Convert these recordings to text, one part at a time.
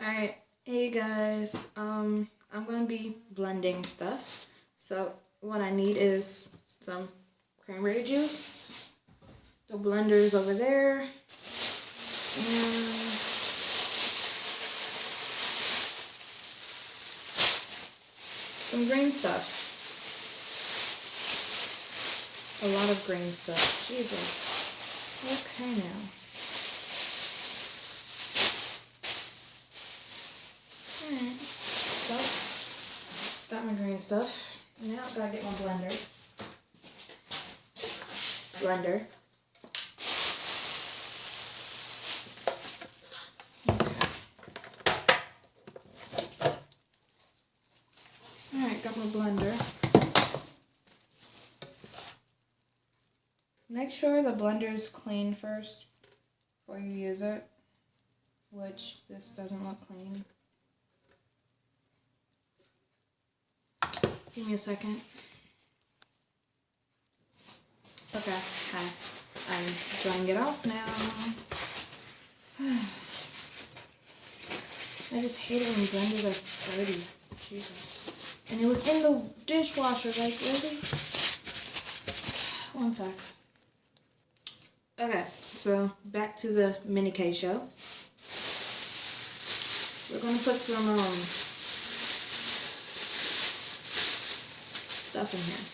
Alright, hey guys, I'm gonna be blending stuff. So what I need is some cranberry juice. The blender's over there. And some green stuff. A lot of green stuff. Jesus. Okay now. Alright, so got my green stuff. Now I gotta get my blender. Okay. Alright, got my blender. Make sure the blender is clean first before you use it, which this doesn't look clean. Give me a second. Okay, hi. I'm drying it off now. I just hate it when blenders are dirty. Jesus. And it was in the dishwasher, like, really? One sec. Okay, so back to the mini K show. We're gonna put some stuff in here.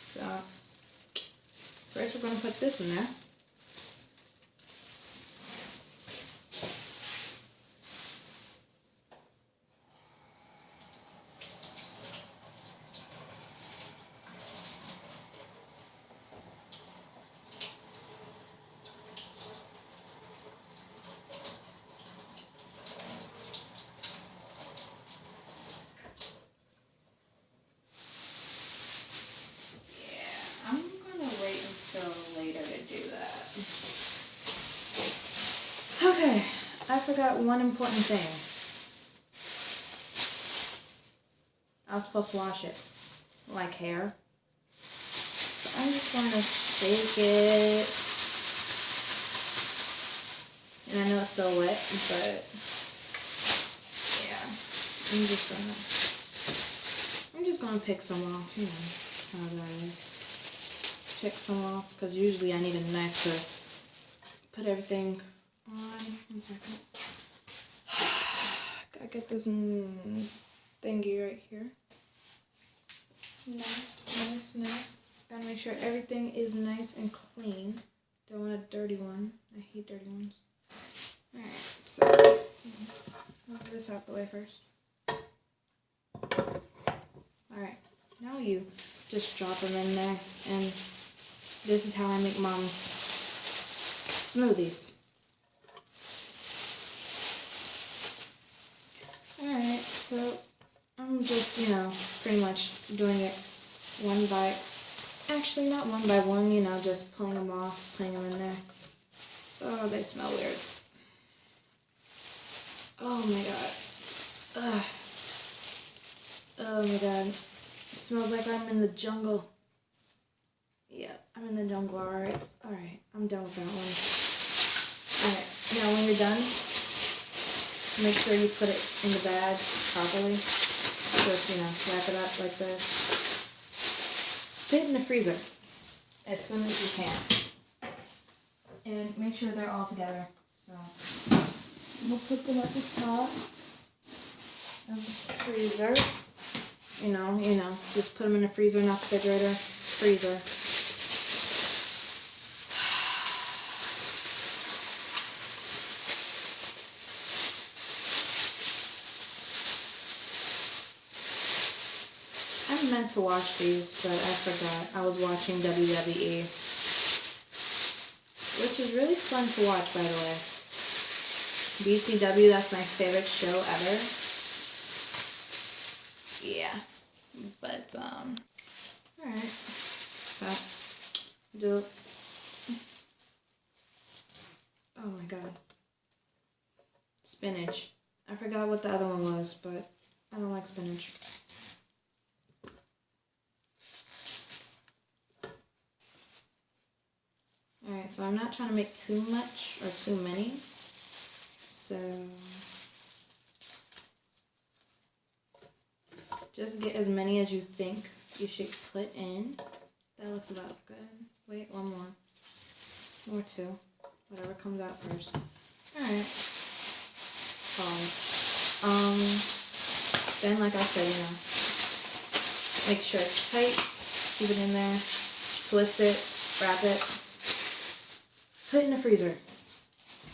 So first we're gonna put this in there. Later to do that. Okay, I forgot one important thing. I was supposed to wash it, like hair. So I'm just going to shake it. And I know it's still wet, but yeah, I'm just gonna pick some off, you know how that is. Pick some off, because usually I need a knife to put everything on. 1 second. Gotta get this thingy right here. Nice. Gotta make sure everything is nice and clean. Don't want a dirty one. I hate dirty ones. Alright, so move this out the way first. Alright, now you just drop them in there, and this is how I make mom's smoothies. Alright, so I'm just, pretty much doing it one by, actually not one by one, just pulling them off, putting them in there. Oh, they smell weird. Oh my god. Ugh. Oh my god. It smells like I'm in the jungle. Yeah, I'm in the jungle, alright. Alright, I'm done with that one. Alright, now when you're done, make sure you put it in the bag properly. Just, wrap it up like this. Put it in the freezer as soon as you can. And make sure they're all together. So, we'll put them at the top of the freezer. Just put them in the freezer, not the refrigerator. Freezer. I meant to watch these, but I forgot. I was watching WWE, which is really fun to watch, by the way. BTW, that's my favorite show ever. Yeah, but, alright, so, oh my god, spinach. I forgot what the other one was, but I don't like spinach. Alright, so I'm not trying to make too much or too many. So just get as many as you think you should put in. That looks about good. Wait, one more. Or two. Whatever comes out first. Alright. Pause. Then like I said, make sure it's tight. Keep it in there. Twist it. Wrap it. Put it in the freezer.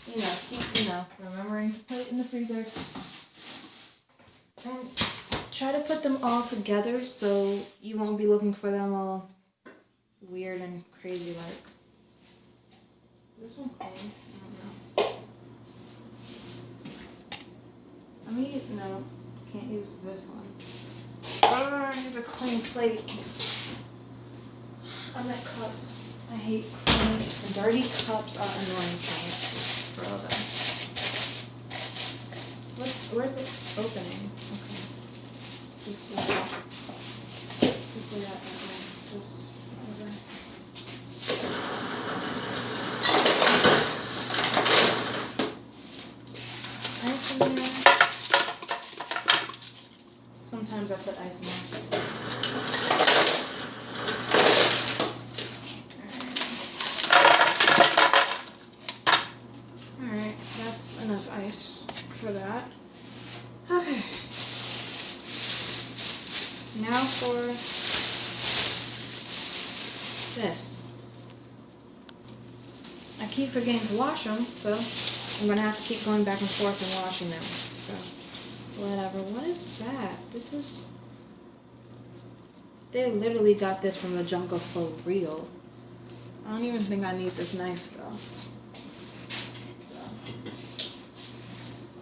Keep, remembering. Put it in the freezer. And try to put them all together so you won't be looking for them all weird and crazy like. Is this one clean? I don't know. No, can't use this one. Oh, I need a clean plate. I'm that cup. I hate clean and dirty cups are annoying to me. For all that. Where's the opening? Okay. Just like that. Just like that. Just over. Ice in there. Sometimes I put ice in there. Alright, that's enough ice for that. Okay. Now for this. I keep forgetting to wash them, so I'm going to have to keep going back and forth and washing them. So, whatever. What is that? This is... They literally got this from the jungle for real. I don't even think I need this knife, though.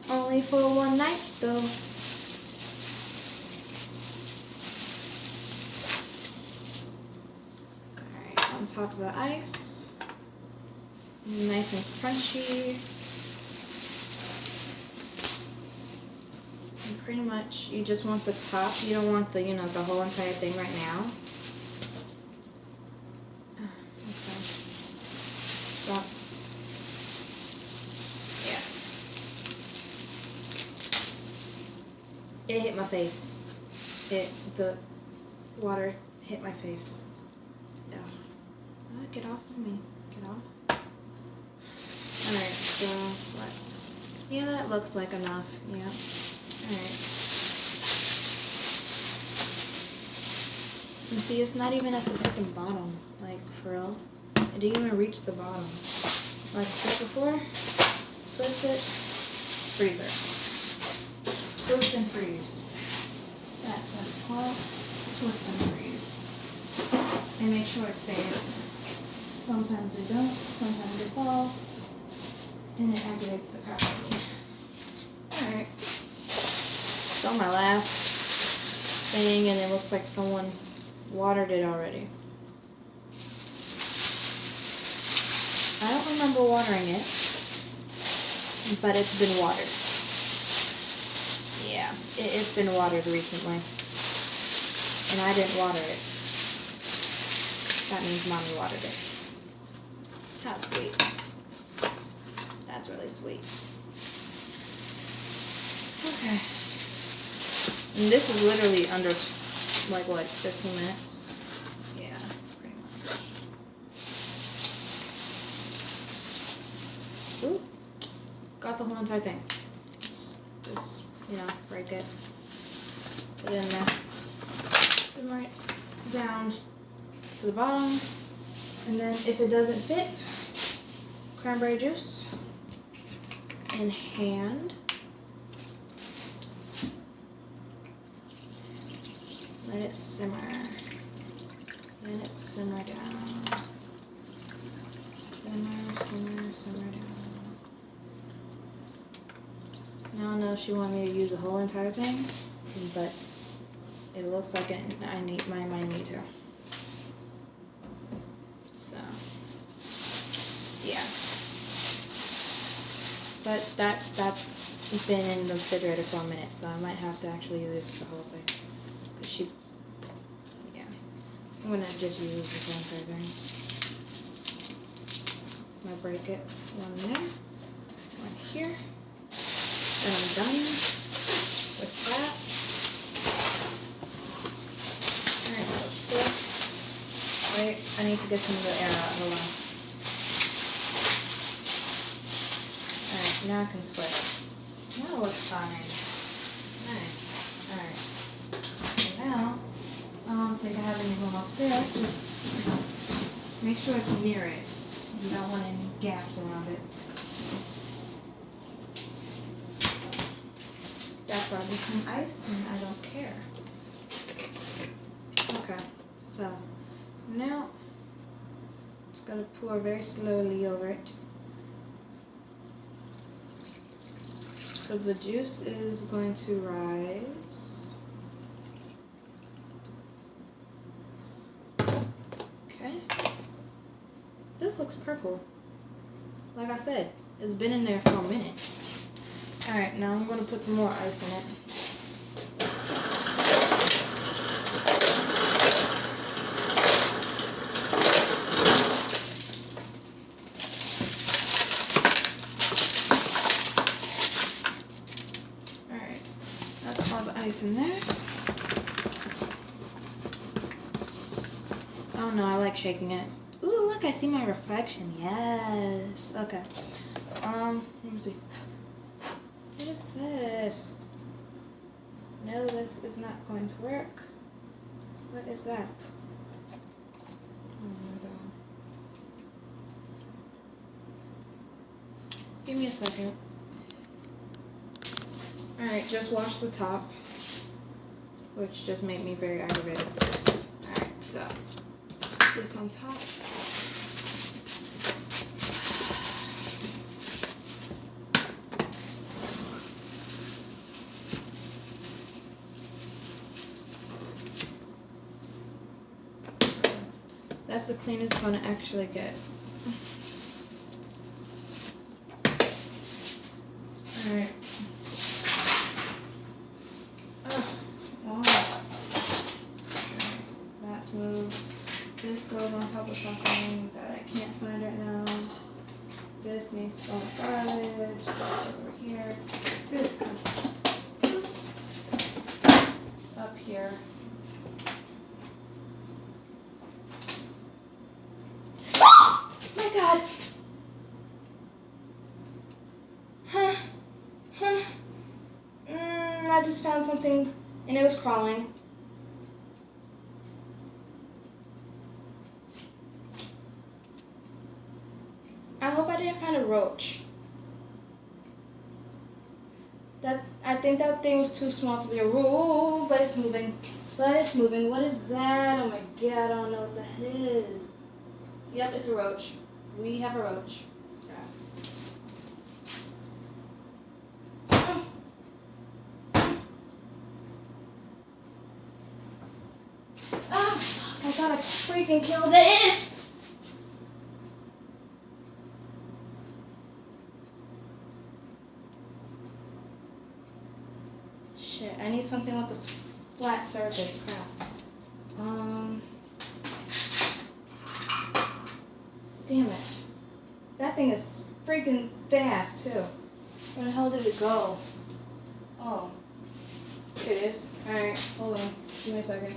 So. Only for one night, though. Alright, on top of the ice. Nice and crunchy. And pretty much, you just want the top. You don't want the, the whole entire thing right now. Okay. So, yeah. It hit my face. The water hit my face. Yeah. Get off of me. Get off. Alright, so what? Yeah, that looks like enough. Yeah. Alright. And see, it's not even at the freaking bottom. Like, for real. It didn't even reach the bottom. Like I said before, twist it, freezer. Twist and freeze. That's at the top. Twist and freeze. And make sure it stays. Sometimes they don't, sometimes they fall. And it aggravates the crap out of me. Alright. So my last thing, and it looks like someone watered it already. I don't remember watering it, but it's been watered. Yeah, it's been watered recently. And I didn't water it. That means Mommy watered it. How sweet. That's really sweet. Okay. And this is literally under, 15 minutes? Yeah, pretty much. Ooh. Got the whole entire thing. Just break it. Put it in there. Simmer it down to the bottom. And then if it doesn't fit, cranberry juice in hand. Let it simmer. Let it simmer down. Simmer, simmer, simmer down. Now I know she wanted me to use the whole entire thing, but it looks like I might need to. So, yeah. But that's been in the refrigerator for a minute, so I might have to actually use the whole thing. I'm gonna just use the whole entire thing. gonna break it. One there, one here. And I'm done with that. Alright, what's this? Wait, I need to get some of the air out. Hold on. Alright, now I can twist. Now it looks fine. Nice. Alright. So now, I don't think I have any room up there. Just make sure it's near it. You don't want any gaps around it. That's why I become ice and I don't care. Okay, so now it's gonna pour very slowly over it. Because the juice is going to rise. Okay. This looks purple. Like I said, it's been in there for a minute. Alright, now I'm going to put some more ice in it. Alright, that's all the ice in there. Oh no, I like shaking it. Ooh, look, I see my reflection. Yes. Okay. Let me see. What is this? No, this is not going to work. What is that? Oh my god. Give me a second. Alright, just wash the top, which just made me very aggravated. Alright, so put this on top. That's the cleanest it's going to actually get. Alright. Oh. That's moved. This goes on top of something that I can't find right now. This needs to go in the garbage. This goes over here. This comes up here. God. I just found something and it was crawling. I hope I didn't find a roach. I think that thing was too small to be a roach, but it's moving. But it's moving. What is that? Oh my god, I don't know what that is. Yep, it's a roach. We have a roach. Oh, I thought I freaking killed it! Shit, I need something with a flat surface. Crap. Damn it. That thing is freaking fast, too. Where the hell did it go? Oh. Here it is. Alright, hold on. Give me a second.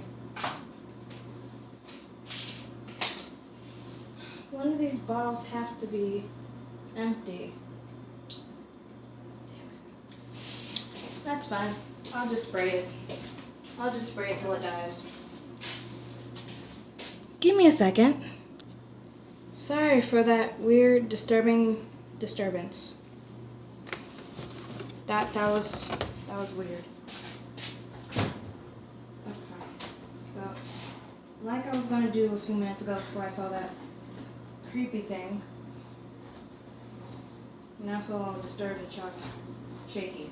One of these bottles have to be empty. Damn it. That's fine. I'll just spray it. I'll just spray it till it dies. Give me a second. Sorry for that weird, disturbing disturbance. That was weird. Okay. So, like I was gonna do a few minutes ago before I saw that creepy thing. Now I feel all disturbed and shaky.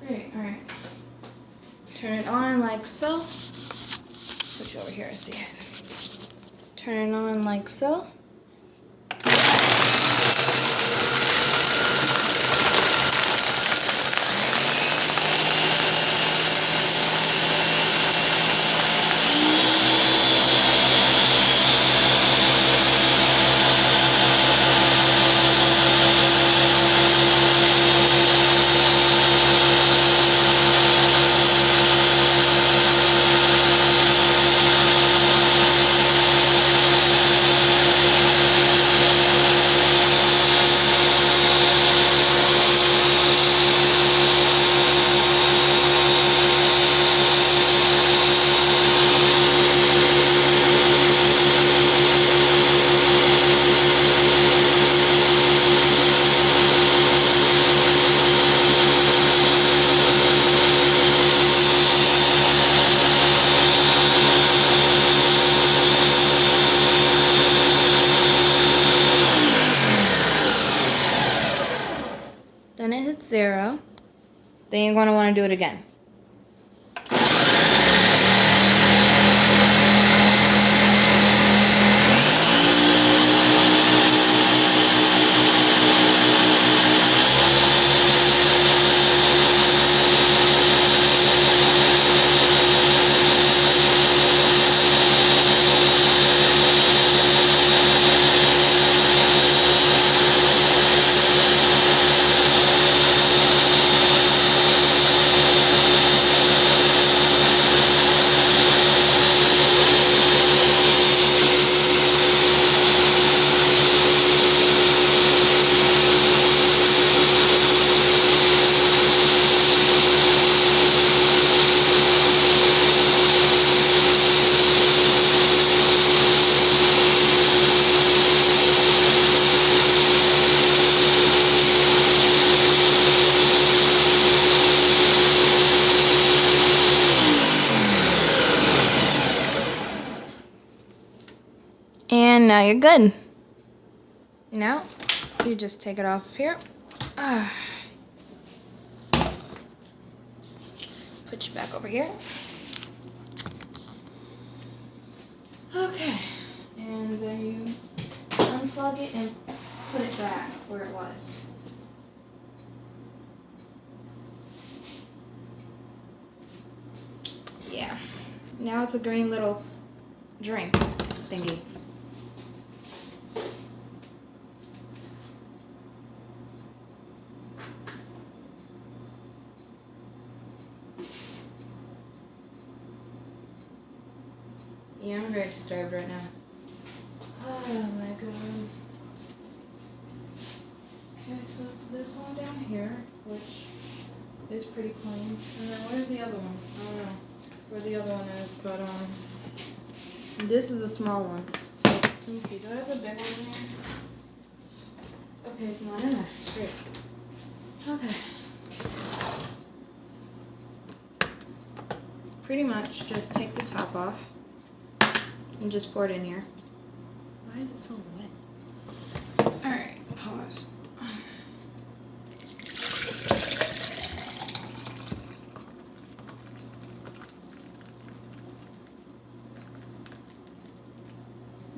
Great, alright. Turn it on like so. Switch over here and see it. Turn it on like so. Then it hits 0. Then you're going to want to do it again. And now you're good. Now, you just take it off here. Put you back over here. Okay. And then you unplug it and put it back where it was. Yeah. Now it's a green little drink thingy. Yeah, I'm very disturbed right now. Oh my god. Okay, so it's this one down here, which is pretty clean. And then where's the other one? I don't know where the other one is, but this is a small one. Let me see, do I have the big one in here? Okay, it's not in there. Great. Okay. Pretty much just take the top off and just pour it in here. Why is it so wet? Alright, pause.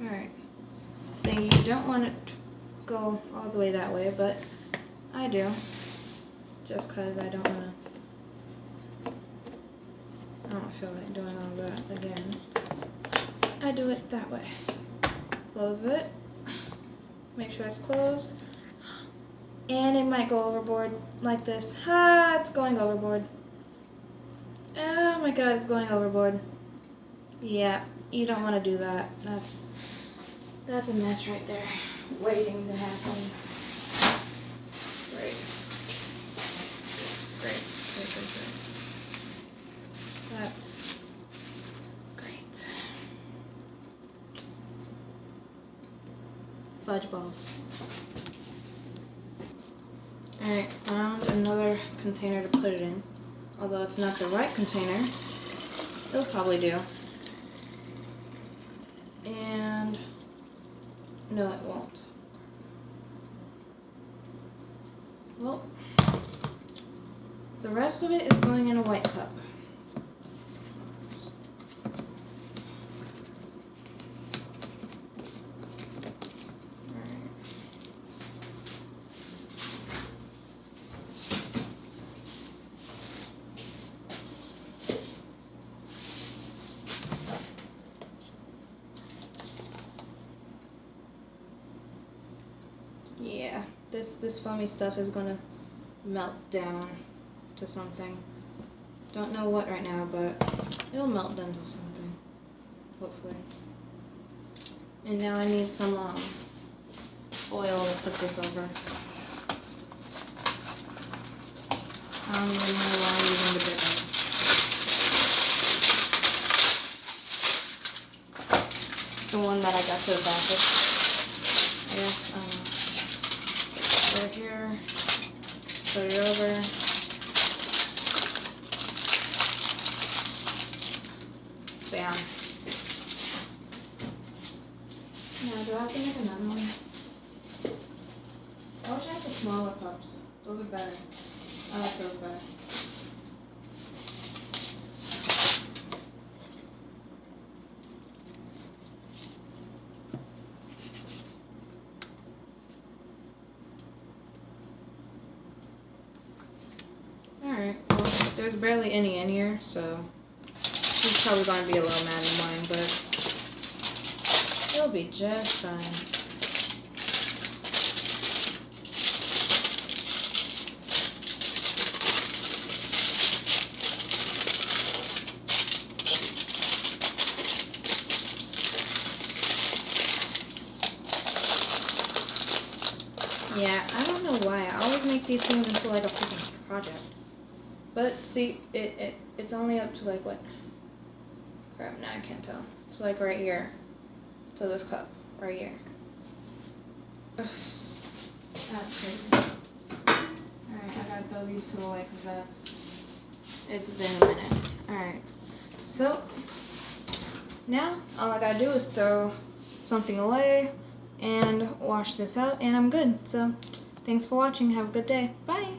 Alright. Then you don't want it to go all the way that way, but I do. Just because I don't feel like doing all that again. I do it that way. Close it. Make sure it's closed. And it might go overboard like this. Ha! It's going overboard. Oh my god, it's going overboard. Yeah, you don't want to do that. That's a mess right there, waiting to happen. Great. Great. That's great. Fudge balls. Alright, found another container to put it in. Although it's not the right container, it'll probably do. And no, it won't. Well, the rest of it is going in a white cup. Yeah, this foamy stuff is gonna melt down to something. Don't know what right now, but it'll melt down to something, hopefully. And now I need some oil to put this over. I don't even know why I'm using the big one. The one that I got to the back of. I guess, right here, put it over. Bam. Now, do I have to make another one? I wish I had the smaller cups. Those are better. I like those better. Alright, well, there's barely any in here, so he's probably going to be a little mad at mine, but he'll be just fine. Yeah, I don't know why. I always make these things into like a freaking project. But see, it's only up to like what? Crap, now I can't tell. It's like right here. To this cup. Right here. Ugh. That's crazy. Alright, I gotta throw these two away because it's been a minute. Alright. So, now all I gotta do is throw something away and wash this out and I'm good. So, thanks for watching. Have a good day. Bye.